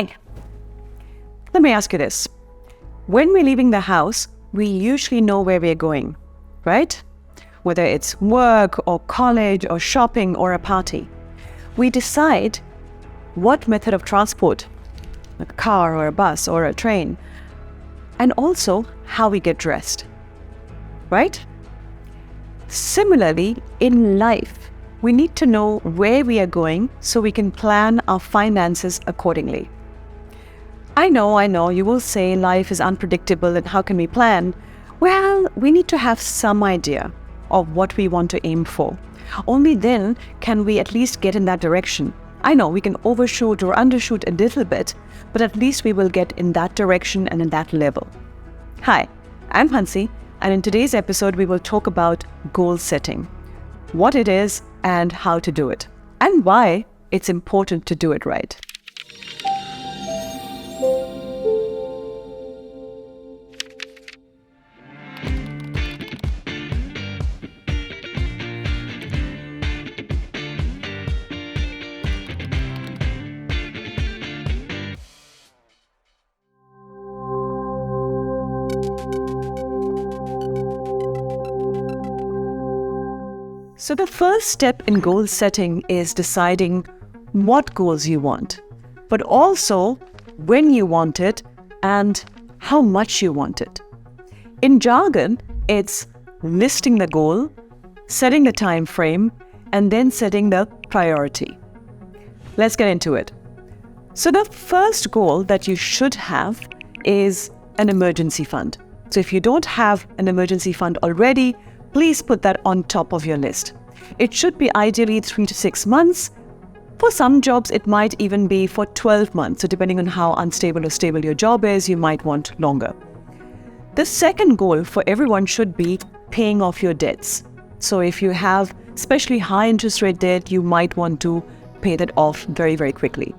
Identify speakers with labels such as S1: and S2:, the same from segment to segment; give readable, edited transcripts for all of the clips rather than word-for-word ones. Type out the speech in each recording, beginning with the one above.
S1: Hi. Let me ask you this. When we're leaving the house, we usually know where we're going, right? Whether it's work or college or shopping or a party. We decide what method of transport, like a car or a bus or a train, and also how we get dressed, right? Similarly, in life, we need to know where we are going so we can plan our finances accordingly. I know, you will say life is unpredictable and how can we plan? Well, we need to have some idea of what we want to aim for. Only then can we at least get in that direction. I know we can overshoot or undershoot a little bit, but at least we will get in that direction and in that level. Hi, I'm Hansi, and in today's episode, we will talk about goal setting, what it is and how to do it, and why it's important to do it right. So the first step in goal setting is deciding what goals you want, but also when you want it and how much you want it. In jargon, it's listing the goal, setting the time frame, and then setting the priority. Let's get into it. So the first goal that you should have is an emergency fund. So if you don't have an emergency fund already, please put that on top of your list. It should be ideally 3 to 6 months. For some jobs, it might even be for 12 months. So depending on how unstable or stable your job is, you might want longer. The second goal for everyone should be paying off your debts. So if you have especially high interest rate debt, you might want to pay that off very, very quickly.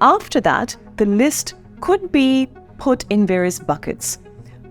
S1: After that, the list could be put in various buckets.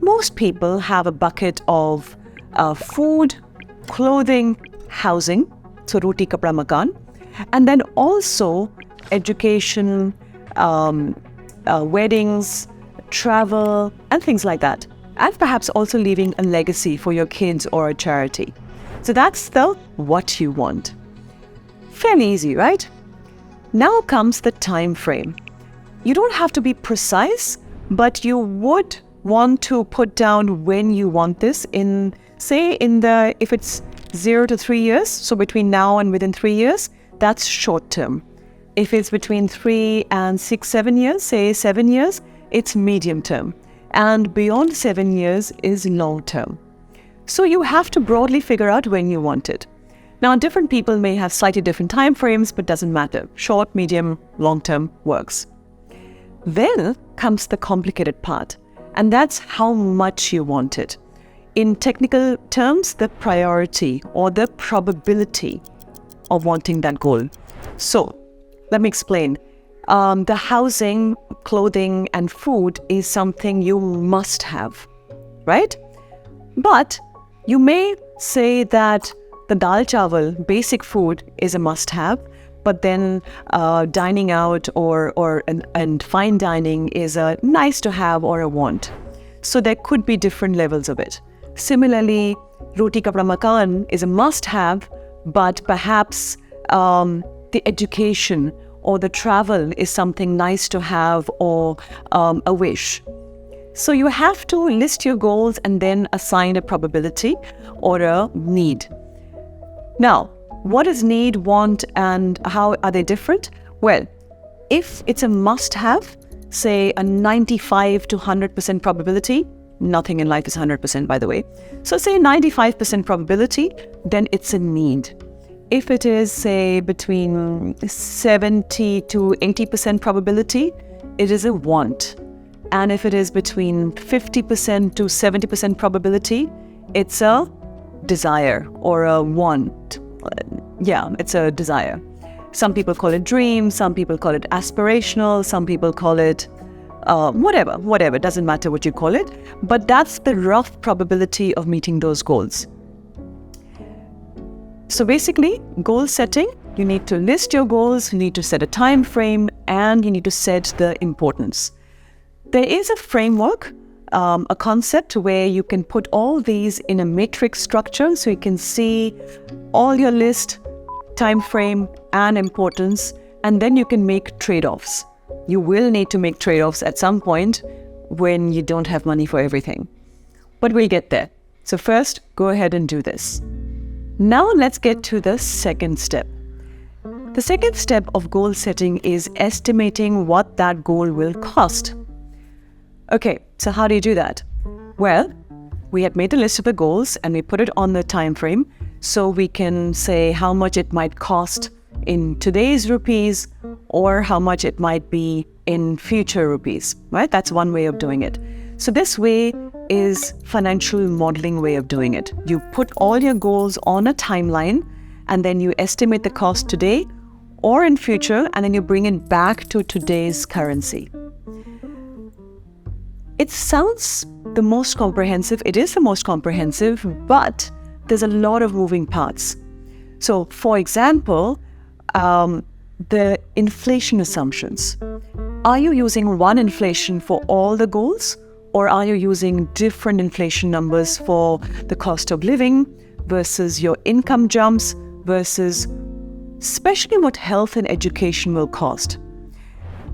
S1: Most people have a bucket of food, clothing, housing, so roti kapda makan, and then also education, weddings, travel, and things like that. And perhaps also leaving a legacy for your kids or a charity. So that's the what you want. Fairly easy, right? Now comes the time frame. You don't have to be precise, but you would want to put down when you want this in, say, if it's 0 to 3 years, so between now and within 3 years, that's short term. If it's between 3 and 6, 7 years, say 7 years, it's medium term. And beyond 7 years is long term. So you have to broadly figure out when you want it. Now, different people may have slightly different time frames, but doesn't matter. Short, medium, long term works. Then comes the complicated part, and that's how much you want it. In technical terms, the priority or the probability of wanting that goal. So, let me explain. The housing, clothing, and food is something you must have, right? But you may say that the dal chawal, basic food, is a must-have, but then dining out and fine dining is a nice-to-have or a want. So there could be different levels of it. Similarly, roti kapda makan is a must-have, but perhaps the education or the travel is something nice to have or a wish. So you have to list your goals and then assign a probability or a need. Now, what is need, want, and how are they different? Well, if it's a must-have, say a 95 to 100% probability, nothing in life is 100%, by the way. So say 95% probability, then it's a need. If it is, say, between 70 to 80% probability, it is a want. And if it is between 50% to 70% probability, it's a desire or a want. Yeah, it's a desire. Some people call it dream, some people call it aspirational, some people call it whatever, doesn't matter what you call it, but that's the rough probability of meeting those goals. So basically, goal setting You need to list your goals, you need to set a time frame, and you need to set the importance. There is a framework, a concept where you can put all these in a matrix structure so you can see all your list, time frame, and importance, and then you can make trade-offs. You will need to make trade-offs at some point when you don't have money for everything. But we'll get there. So first, go ahead and do this. Now let's get to the second step. The second step of goal setting is estimating what that goal will cost. Okay, so how do you do that? Well, we had made a list of the goals and we put it on the time frame so we can say how much it might cost in today's rupees or how much it might be in future rupees, right? That's one way of doing it. So this way is financial modeling way of doing it. You put all your goals on a timeline and then you estimate the cost today or in future, and then you bring it back to today's currency. It sounds the most comprehensive. It is the most comprehensive, but there's a lot of moving parts. So for example, the inflation assumptions. Are you using one inflation for all the goals, or are you using different inflation numbers for the cost of living versus your income jumps versus especially what health and education will cost?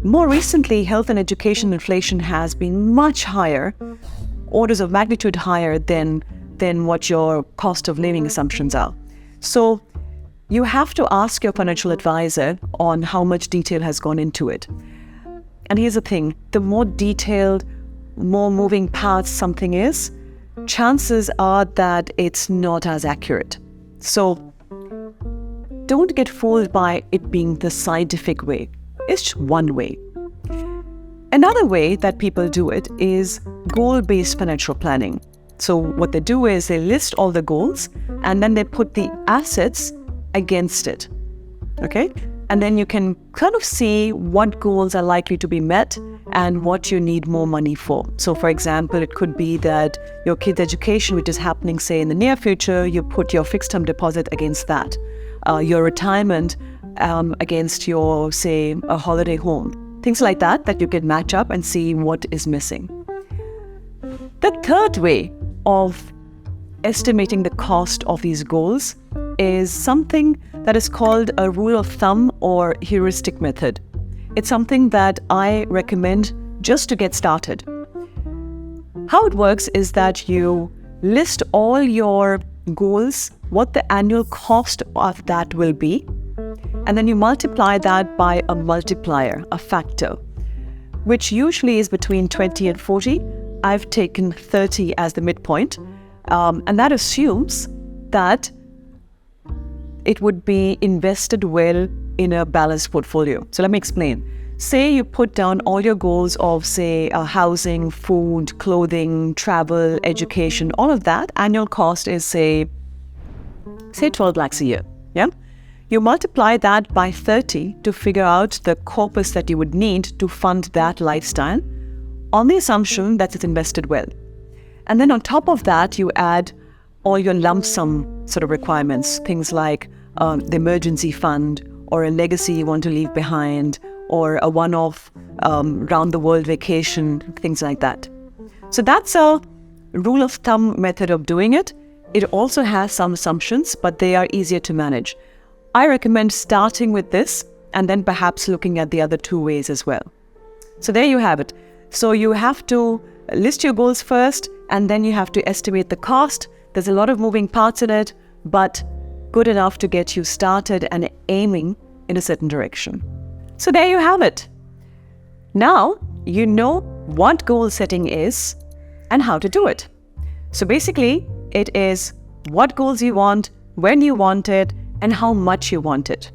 S1: More recently, health and education inflation has been much higher, orders of magnitude higher than what your cost of living assumptions are. So you have to ask your financial advisor on how much detail has gone into it. And here's the thing, the more detailed, more moving parts something is, chances are that it's not as accurate. So don't get fooled by it being the scientific way. It's just one way. Another way that people do it is goal-based financial planning. So what they do is they list all the goals and then they put the assets against it. Okay? And then you can kind of see what goals are likely to be met and what you need more money for. So for example, it could be that your kid's education, which is happening, say, in the near future, you put your fixed term deposit against that. Your retirement against your, say, a holiday home. Things like that you can match up and see what is missing. The third way of estimating the cost of these goals is something that is called a rule of thumb or heuristic method. It's something that I recommend just to get started. How it works is that you list all your goals, what the annual cost of that will be, and then you multiply that by a multiplier, a factor, which usually is between 20 and 40. I've taken 30 as the midpoint, and that assumes that it would be invested well in a balanced portfolio. So let me explain. Say you put down all your goals of, say, housing, food, clothing, travel, education, all of that. Annual cost is, say 12 lakhs a year. Yeah? You multiply that by 30 to figure out the corpus that you would need to fund that lifestyle on the assumption that it's invested well. And then on top of that, you add all your lump sum sort of requirements, things like the emergency fund or a legacy you want to leave behind or a one-off round-the-world vacation, things like that. So that's a rule of thumb method of doing it. It also has some assumptions, but they are easier to manage. I recommend starting with this and then perhaps looking at the other two ways as well. So there you have it. So you have to list your goals first, and then you have to estimate the cost. There's a lot of moving parts in it, but good enough to get you started and aiming in a certain direction. So there you have it. Now you know what goal setting is and how to do it. So basically, it is what goals you want, when you want it, and how much you want it.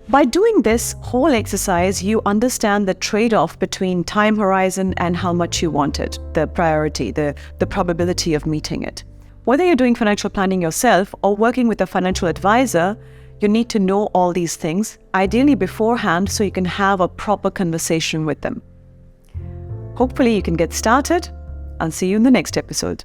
S1: By doing this whole exercise, you understand the trade-off between time horizon and how much you want it, the priority, the probability of meeting it. Whether you're doing financial planning yourself or working with a financial advisor, you need to know all these things, ideally beforehand, so you can have a proper conversation with them. Hopefully you can get started. I'll see you in the next episode.